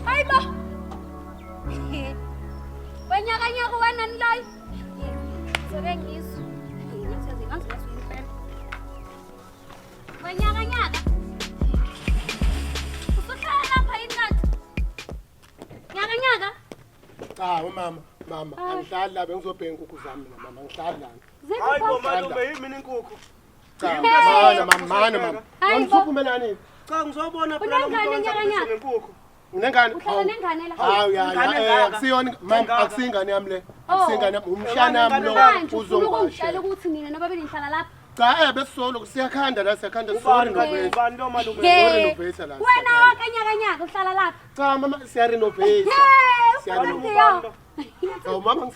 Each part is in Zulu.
Ay mo! Kanya-kanya kuha ng loy. Soreng is. Nagsasingan sila swimper. Kanya-kanya ka. Gusto ka alapain ka. Kanya-kanya ka. Mama, angihlali la bengizobheka inkukhu zami mina mama, angihlali la. Hayi bo malume yimi inkukhu. Mama. Ngizophumelani? Cha ngizobona phela lo muntu owenza inkukhu. Unengane? Uhlala nengane la. Hawu ya, akusiyona mama, akusingane yami le. Akusingane yami, umshana wami lo uzongishela ukuthi mina nobabili ngihlala lapha. Cha besolo siyakhanda la siyakhanda sorry no Ubani lo malume? Sorry no base la. Wena wakanya-kanya uhlala lapha. Cha mama siyarenovate. Siyarenovate. Hawu mama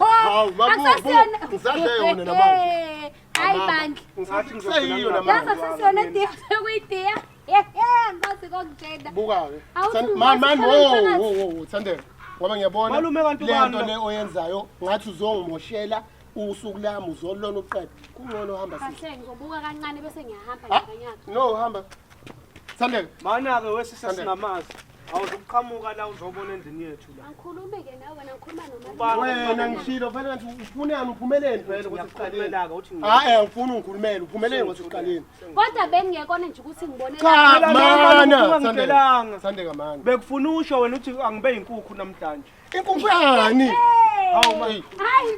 ngisadle yona namanje. Hayi bandla. Ngisathi ngiseyiyo namanje. Yaza sesiyona tiya sekuyitiya. Ngase kokutshela. Buka-ke. Man, Thandeka. Ngoba ngiyabona Malume kanti le ubani nto lo? le oyenzayo ngathi uzongimoshela usuku lami uzolona uqede. Kungcono hamba sisi. Kahle ngizobuka kancane bese ngiyahamba nyakanyaka. No hamba. Thandeka. Mana-ke wesisa sinamazi. Awuzukuqhamuka la uzobona endlini yethu la. Angikhulume-ke nawe wena ngikhuluma nomama. Wena ngishilo fanele ngathi ufunani uphumeleni vele ukuthi siqaleni. Ngiyaqhubeka-ke uthi Angifuni ungikhulumele uphumeleni ukuthi siqaleni. Kodwa bengingekona nje ukuthi ngibone Cha mana Ungangitshelanga. Thandeka mana. Bekufuna usho wena uthi angibe inkukhu namhlanje. Inkukhu yani. Hawu ma. Hayi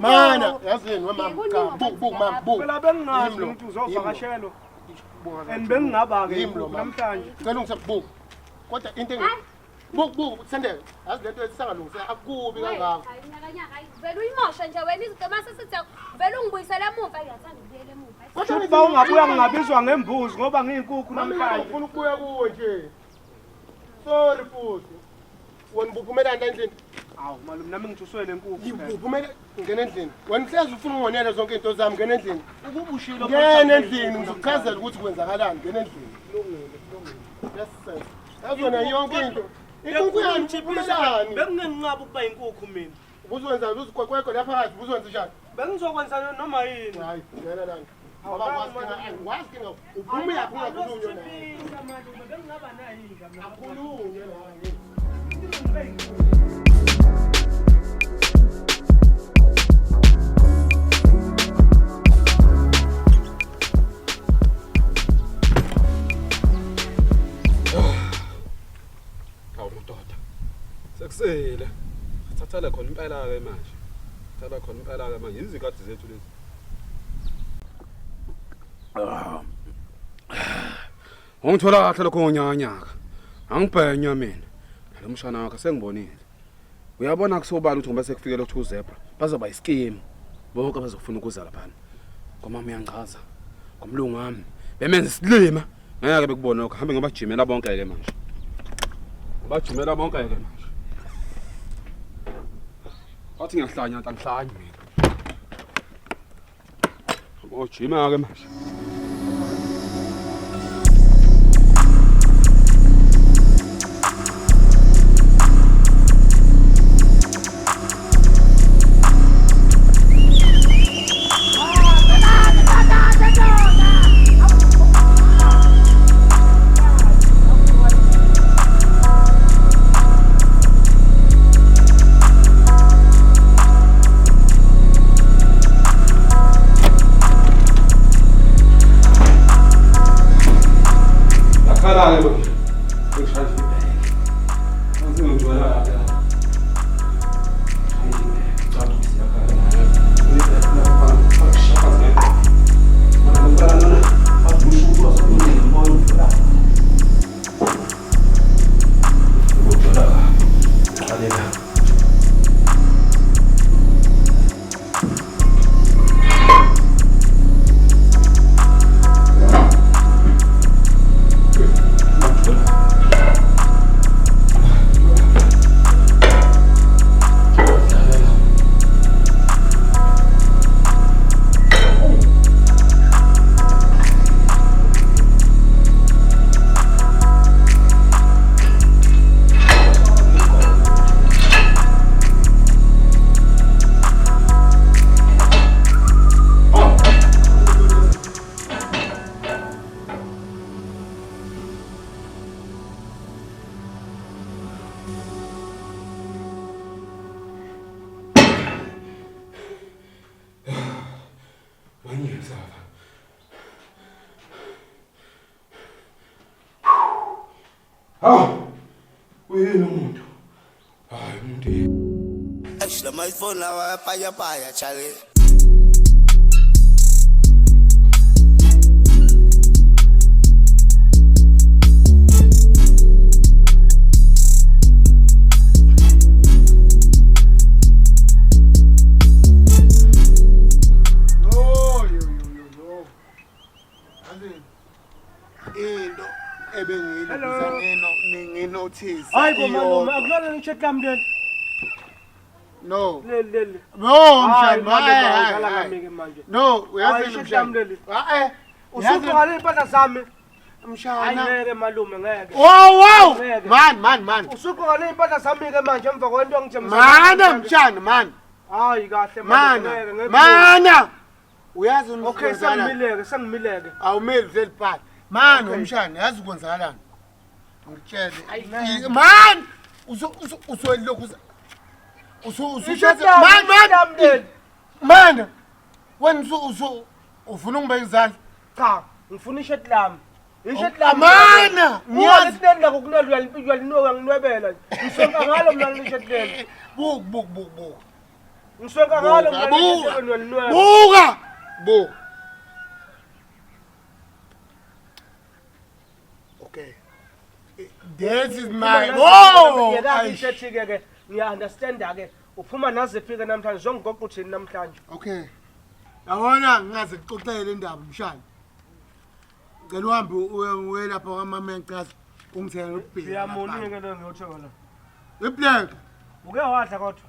Mana yazini mama buku mama buku. Phela bengingazi ukuthi uzovakashelwa. And bengingaba-ke inkukhu namhlanje. Cela ungisabuku. Kodwa into buku Thandeka. Yazi lento esisangalungisa akubi kangaka. Hayi nyakanyaka vele uyimosha nje wena izinto masesithi vele ungibuyisela emuva ngiyathanda ukubuyela emuva. Kodwa uba ungabuya ngingabizwa ngembuzi ngoba ngiyinkukhu Mama namhlanje. ngifuna ukubuya kuwe nje. Sorry futhi. Wena ubuphumelana endlini. Hawu malume nami ngithuswe le nkukhu. Uphumela ngena endlini. Wena uhlezi ufuna ungonela zonke into zami ngena endlini. Ukubushilo Ngena endlini ngizokuchazela ukuthi kwenzakalani ngena endlini. Yes sir. Yazona yonke into. Inkukhu yami iphumelani. Bengingenqaba ukuba inkukhu mina. Ubuzwenza uzikwekwekwe lapha phakathi ubuzwenza njani? Bengizokwenza noma yini. Hayi, ngena la. Wazi kinga uphuma yaphi ungakhulunywa naye. Bengingaba nayo inga mina. Akhulunywe naye. Sekusele. Thathala khona impela ke manje. Thatha khona impela ke manje. Izikhathi zethu lezi. Ungithola kahle lokho ngonyanyaka. Angibhenya mina. Lo mshana wakhe sengibonile. Uyabona kusobala ukuthi ngoba sekufikele u2 zebra bazoba ischeme. Bonke bazofuna ukuza lapha. Ngomama uyangichaza. Ngomlungu wami. Bemenza isilima. Ngeke bekubona lokho. Hambe ngabajimela bonke ke manje. Bajimela bonke ke manje. Athi ngiyahlanya angihlanye mina. Ojima ke manje. Sava. Uyini umuntu? Hayi umuntu. Actually, my phone now, paya, Charlie. Into nginothisa. Hayi bomalume akulona ngichat kamntwana. No. Leli. No, mshani. Ngala ngamike manje. No, uyazi Hayi, mshani. Usuke ngale impahla zami. Mshana. Ngeke malume ngeke. Wow. Man. Usuke ngale impahla zami ke manje emva kwento ngijemisa. Mana mshana, man. Hayi kahle Mana. Uyazi Okay, sengimileke. Awumeli vele phansi. Man, umshana, yazi ukwenzakalani? Ngitshele. Man! Usolokhu Man! Wena ufuna ungibeka izandla? Cha, ngifuna ishirt lami. Mana! Ngiyazi la kokunalo uyalinuka nginwebela. Ngisonka ngalo mina ishirt leli. Buk. Ngisonka ngalo mina uyalinweba. Buka! Buk. Okay. This is my ke ngiya understand ke uphuma naziphi ke namhlanje zongogoqa uthini namhlanje. Okay. Yabona ngaze kuxoxele indaba mshana. Ngicela uhambe uye lapha kwamamenqazi ungithengele ubhili. Ngiyamonike lo ngiyothenga la. Iblank. Uke wadla kodwa?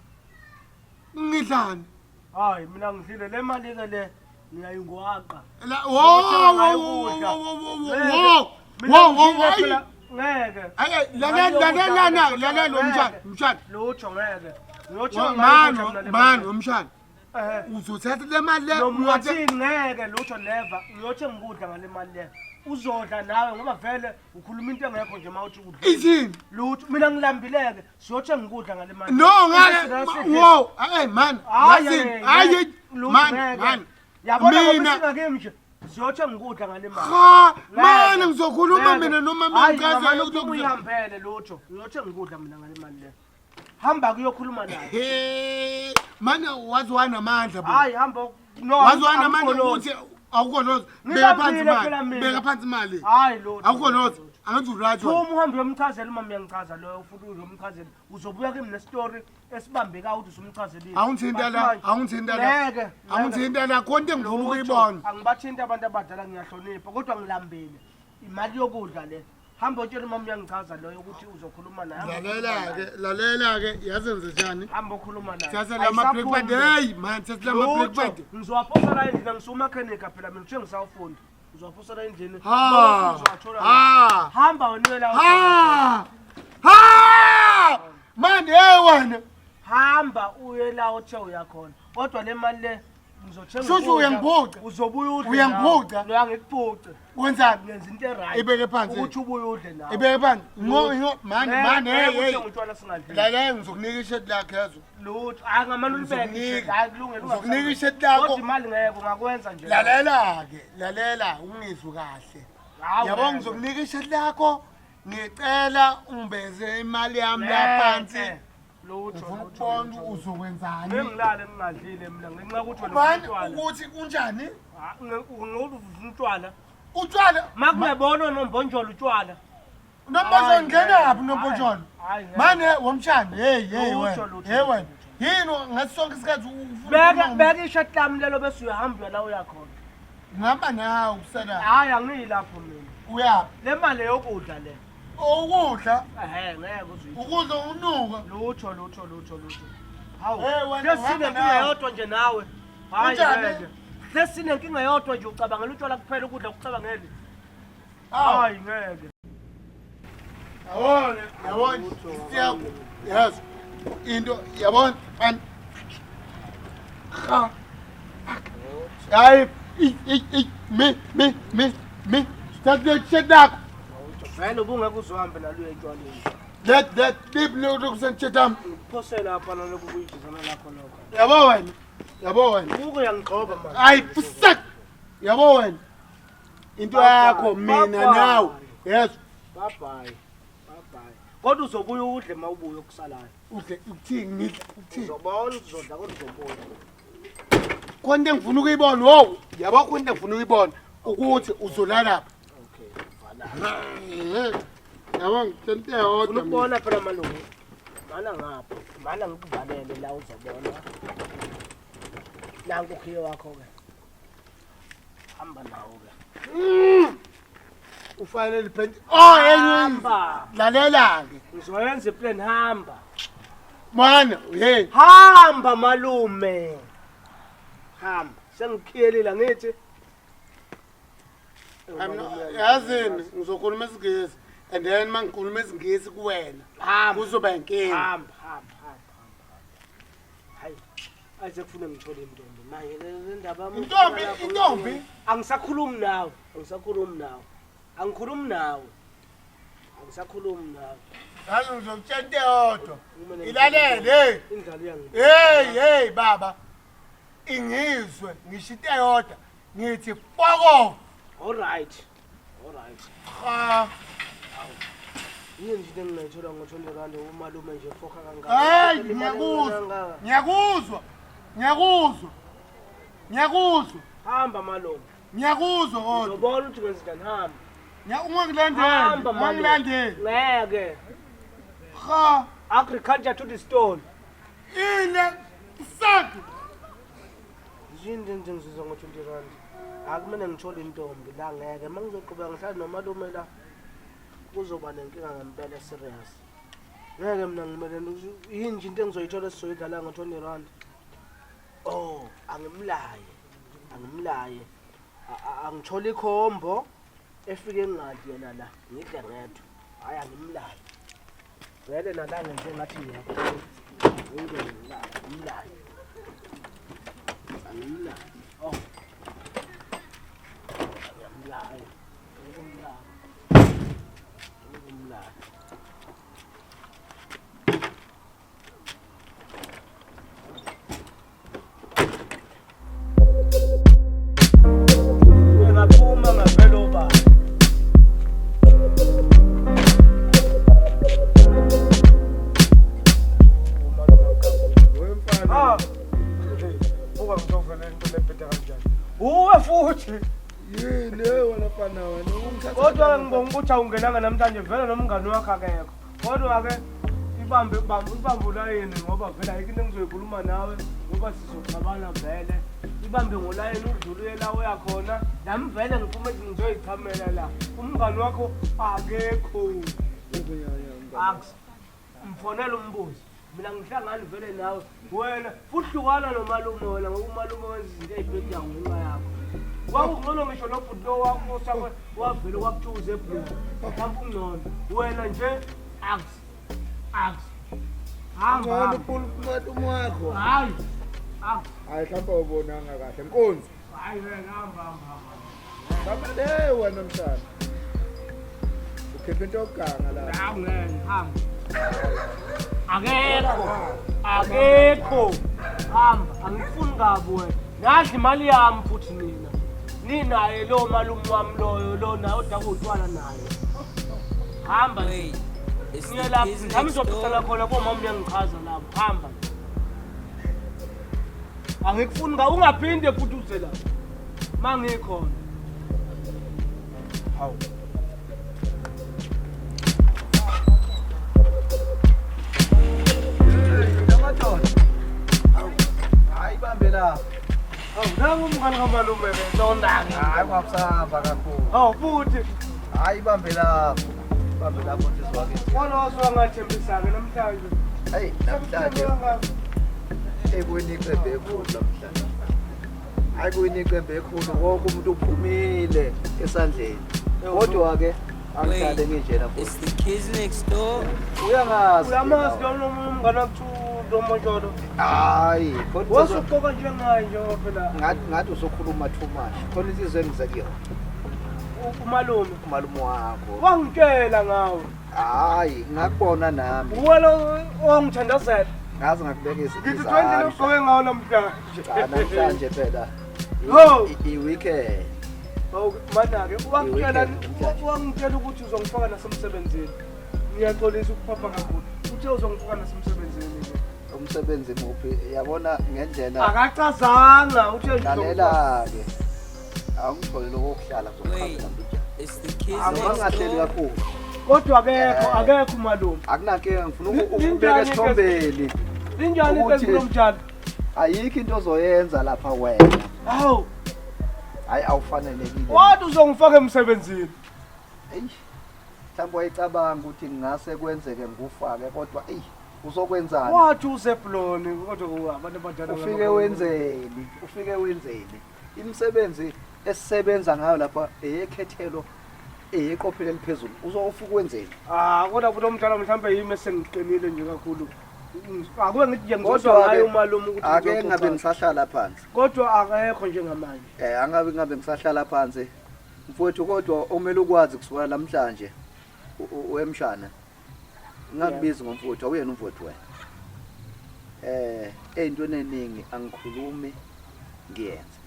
Ngidlani? Hayi mina ngidlile le mali ke le ngiyayingwaqa. Ngeke. Lalela umshana. Lutho ngeke. Man, umshana. Uzothatha le mali le Nomuthi ngeke lutho never. Ngiyothenga ukudla ngale mali le. Uzodla nawe ngoba vele ukhuluma into engekho nje mawuthi ukudla. Izini. Lutho mina ngilambileke siyothenga ukudla ngale mali. No ngeke. Man. Hayi. Man. Yabona ngoba singakemi nje. Siyothenga ukudla ngale mali. Man ngizokhuluma mina noma mengazi lokho uyihambele lutho. Ngiyothenga ukudla mina ngale mali le. Hamba kuyokhuluma naye. Man wazi wanamandla bo. Hayi hamba no. Wazi wanamandla ukuthi awukho nozi. Beka phansi imali. Hayi lutho. Awukho nozi. Angathi urajo. Uma uhambe uyomchazela uma miyangichaza loyo futhi uzomchazela uzobuya kimi nestory esibambeka ukuthi usumchazelile. Awungithinta la konke engifuna ukuyibona. Angibathinta abantu abadala ngiyahlonipha kodwa ngilambile. Imali yokudla le. Hamba utshela uma miyangichaza loyo ukuthi uzokhuluma naye. Lalela ke yazenze njani? Hamba ukhuluma naye. Thatha lama breakfast hey man thatha lama breakfast. Ngizowaphosa endlini ngisuma mechanic phela mina nje ngisawufunda. Uzophosa endlini. Hamba wena la. Man wena. Hamba uye la othe uyakhona. Kodwa le mali le ngizothenga. Shushu uyangiphuca. Uzobuya udle. Uyangiphuca. Lo ngikuphuca. Wenzani? Ngenza into right. Ibeke phansi. Ukuthi ubuye udle nawe. Ibeke phansi. Man hey. Ngithola singadli. Lalela ngizokunika ishirt lakhe yazo. Lutho angamani ulibeke. Hayi kulungile. Ngizokunika ishirt lakho. Kodwa imali ngeke ungakwenza nje. Lalela ungizwe kahle. Yabo ngizokunika ishirt lakho. Ngicela ungibeze imali yami la phansi. Lutho ukubona uzokwenzani. Ngingilale ngingadlile mina ngenxa ukuthi wena ukuthi kunjani? Ngokuthi utshwala. Utshwala makungebona nombonjolo utshwala. Nombonjolo ngena phi nombonjolo? Mane womshana hey wena. Yini ngasonke isikhathi ufuna beka ishirt lami lelo bese uyahamba la uyakhona. Ngihamba nawe usala. Hayi angilapho mina. Uyaphi? Le mali yokudla le. Ukudla? Ngeke uzwe. Ukudla unuka. Lutho. Hawu. Lesine inkinga yodwa nje nawe. Hayi ngeke. Lesine inkinga yodwa nje ucabangela utshwala kuphela ukudla ukucabangeli. Hayi ngeke. Yabona. Siyako. Yes. Into yabona man. Hayi me. Start lakho. Vele ubungeke uzohambe nalo etshwaleni. That deep little kusentshetami. Phose lapha naloku kuyijizana lakho lokho. Yabo wena. Uku yangigcoba manje. Hayi fusak. Yabo wena. Into yakho mina nawe. Yes. Bye bye. Kodwa uzobuya udle mawubuya okusalayo. Udle ukuthini ngidla ukuthini? Uzobona uzodla kodwa uzobuya. Konke ngifuna ukuyibona wo. Yabo konke ngifuna ukuyibona ukuthi uzolala. Okay. Vala. Yabo ngitente yodwa. Unubona phela malungu. Mana ngapha. Mana ngikuvalele la uzobona. Nanku khiyo wakho ke. Hamba nawo ke. Ufanele phenti. Oh yenye. Lalela ke. Ngizoyenza iplan hamba. Mana, hey. Hamba malume. Hamba. Sengikhiyelile ngithi. Yazini ngizokhuluma isiNgisi and then mangikhuluma isiNgisi kuwena. Kuzoba inkinga. Hamba. Hayi. Ayize kufuna ngithole intombi. Manje le ndaba Intombi. Angisakhulumi nawe. Angikhulumi nawe. Yazi ngizokutshente yodwa. Ilalele. Indlalo yangi. Hey baba. Ingizwe ngishite yodwa. Ngithi fuck off. All right. Ha. Yini nje engingayithola ngo20 rand umalume nje foka Hey, kangaka. Ngiyakuzwa. Hamba malume. Ngiyakuzwa kodwa. Uzobona ukuthi kwenzekani hamba. Ungangilandeli. Ngeke. Ha. Agriculture to the stone. Ile sakho. Yini nje ngizizwa ngo20 rand. Akumele ngithole intombi la ngeke mangizoqhubeka ngihlala nomalume la kuzoba nenkinga ngempela serious. Ngeke mina ngimele yini nje into engizoyithola sizoyidlala ngo20 rand. Oh, angimlaye. Angithola ikhombo efike ngadi yena la ngidle ngedwa. Hayi angimlaye. Vele nalanga nje ngathi ngiyakho. Ngimlaye. Oh. Ngaphuma ngavela oba. Wemfana. Buka ngizovela into lebheda kanjani. Uwe futhi. Yini wena fana wena ungithatha. Kodwa ngibonga ukuthi awungenanga namhlanje vele nomngani wakho akekho. Kodwa ke ibambe ulayini ngoba vele ayikho into engizoyikhuluma nawe ngoba sizoxabana vele. Ibambe ngolayini udlule la oya khona. Nami vele ngifuna ukuthi ngizoyichamela la. Umngani wakho akekho. Mfonela umbuzo. Mina ngihlangana vele nawe. Wena futhi hlukana nomalume wena ngoba umalume wenza izinto ezibhedla ngenxa yakho. Wakungcono ngisho lo bhuti wakho sakho wavele wakuthuza eblue. Mhlawumbe ungcono. Wena nje aks. Hamba umalume wakho. Hayi. Hayi mhlawumbe ubonanga kahle Nkonzi. Hayi wena hamba. Baba wena mshana. Ukhephe into yokuganga la. Hawu ngeke hamba. Akekho. Hamba, angifuni kabi wena. Ngadla imali yami futhi mina. Ninaye lo malume wami loyo lona odakutwala naye. Hamba nje. Niye lapho, ngami zophela khona komama uyangichaza lapho. Hamba. Angikufuni ka ungaphinde futhi uze la. Mangikhona. Hawu. Hayi bambe la. Nangu umngani kamalume besondanga. Hayi kwapsava kakhulu. Hawu futhi. Hayi bambe la. Bambe la mfundisi wake. Wona waswangathembisanga namhlanje. Hey, namhlanje ekuyiniqembe ekhulu namhlanje. Hayi kuyiniqembe ekhulu wonke umuntu uphumile esandleni. Kodwa ke angihlale nginjena futhi. It's the kids next door. Uyangazi. Uyamazi lo mngani wakuthu Domojolo. Hayi, kodwa Wasuqoka njengaye nje phela. ngathi usokhuluma too much. Khona insizwe engizakuyona. Umalume wakho. Wangitshela ngawe. Hayi, ngakubona nami. Uwelo ongithandazela. Ngazi ngakubeka Ngithi 20 loqoke ngawo namhlanje. Namhlanje phela Ho! I-weekend. Mana-ke wangitshela ukuthi uzongifaka nasemsebenzini. Ngiyaxolisa ukuphapha kakhulu. Uthe uzongifaka nasemsebenzini. Umsebenzi muphi? Yabona ngendlela Akacazanga uthe lalela-ke. Awungithole lokuhlala zokuhambela mbijana. Angahleli kakhulu. kodwa akekho malume. Akunankinga ngifuna ukubeka esithombeni. Linjani into kunomtshana? Ayikho into ozoyenza lapha wena. Hawu. Hayi awufanelekile. Wathi uzongifaka emsebenzini. Eyi. Mhlawumbe wayicabanga ukuthi ngase kwenzeke ngufake kodwa uzokwenzani? Wathi usebloni kodwa abantu abadala Ufike wenzeni? Imisebenzi esisebenza ngayo lapha eyekhethelo eyeqophelo eliphezulu. Uzofuka wenzeni? Kodwa futhi omdala mhlawumbe yimi esengiqinile nje kakhulu. Akube ngithi nje ngizozwa ngayo umalume ukuthi ake ngabe ngisahlala phansi. Kodwa akekho njengamanje. Angabe ngisahlala phansi. Mfowethu kodwa omele ukwazi kusukela namhlanje wemshana. Ngingakubizi ngomfowethu awuyena umfowethu wena. Eyintweni eningi angikhulumi ngiyenza.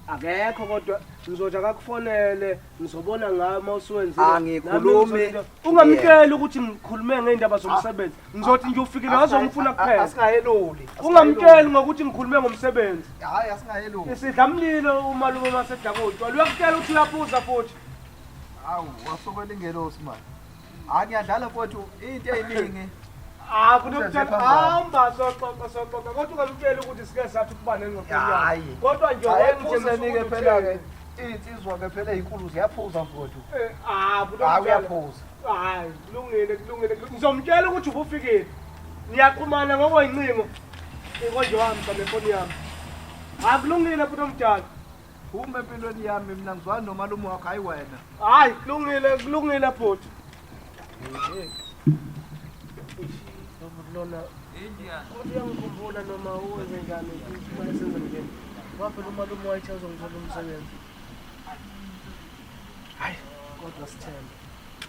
Akekho kodwa ngizothi akakufonele ngizobona ngayo mawusuwenze. Angikhulumi. Ungamtshela ukuthi ngikhulume ngeindaba zomsebenzi. Ngizothi nje ufikile ngazongifuna kuphela. Asingayeluli. Ungamtsheli ngokuthi ngikhulume ngomsebenzi. Hayi asingayeluli. Isidlamlilo umalume masedakotshwa. Uyakutshela ukuthi uyaphuza futhi. Awu wasukela ingelosi manje. Ngiyadlala mfowethu into eyiningi. Kunomtshela hamba soxoxa kodwa ungamtshela ukuthi sike sathi ukuba nengqoqo. Kodwa nje wenzenike phela ke insizwa ke phela ezinkulu ziyaphuza mfowethu. Uyaphuza. Hayi kulungile. Ngizomtshela ukuthi ubufikile. Niyaqhumana ngokwincingo. Konje wami nefoni yami. Kulungile futhi omdala. Uma empilweni yami mina ngizwana nomalume wakho hayi wena. Hayi kulungile futhi. Lona uyangikhumbula noma uwenze njani ukuthi mayesenza njani. Waphela umalume wayechaza ngizolo umsebenzi. Hayi kodwa sithembe.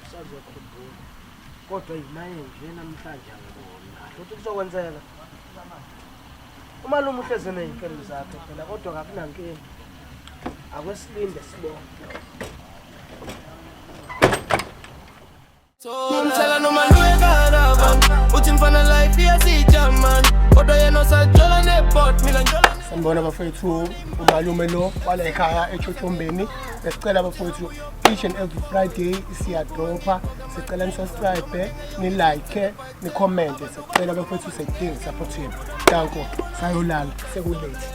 Usazokhumbula. Kodwa yimaye nje namhlanje angibona. Ukuthi kuzokwenzeka. Umalume uhleze nezinkelo zakhe phela kodwa akunankinga. Akwesilinde sibone. Ngimtshela noma luwekana abantu uthi mfana life iyasija man kodwa yena usajola nebot mina njola. Sanibona bafowethu umalume lo wala ekhaya eChochombeni. Besicela bafowethu each and every Friday siyadropa. Sicela nisubscribe, ni like, ni comment. Sicela bafowethu sidinga support yenu. Danko sayolala sekulate.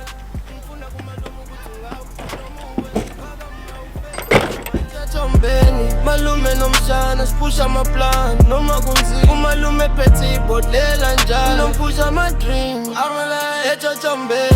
Malume nomshana sipusha amaplan noma kunzima umalume phethe ibhodlela njalo nompusha ama dream angala eChochombeni.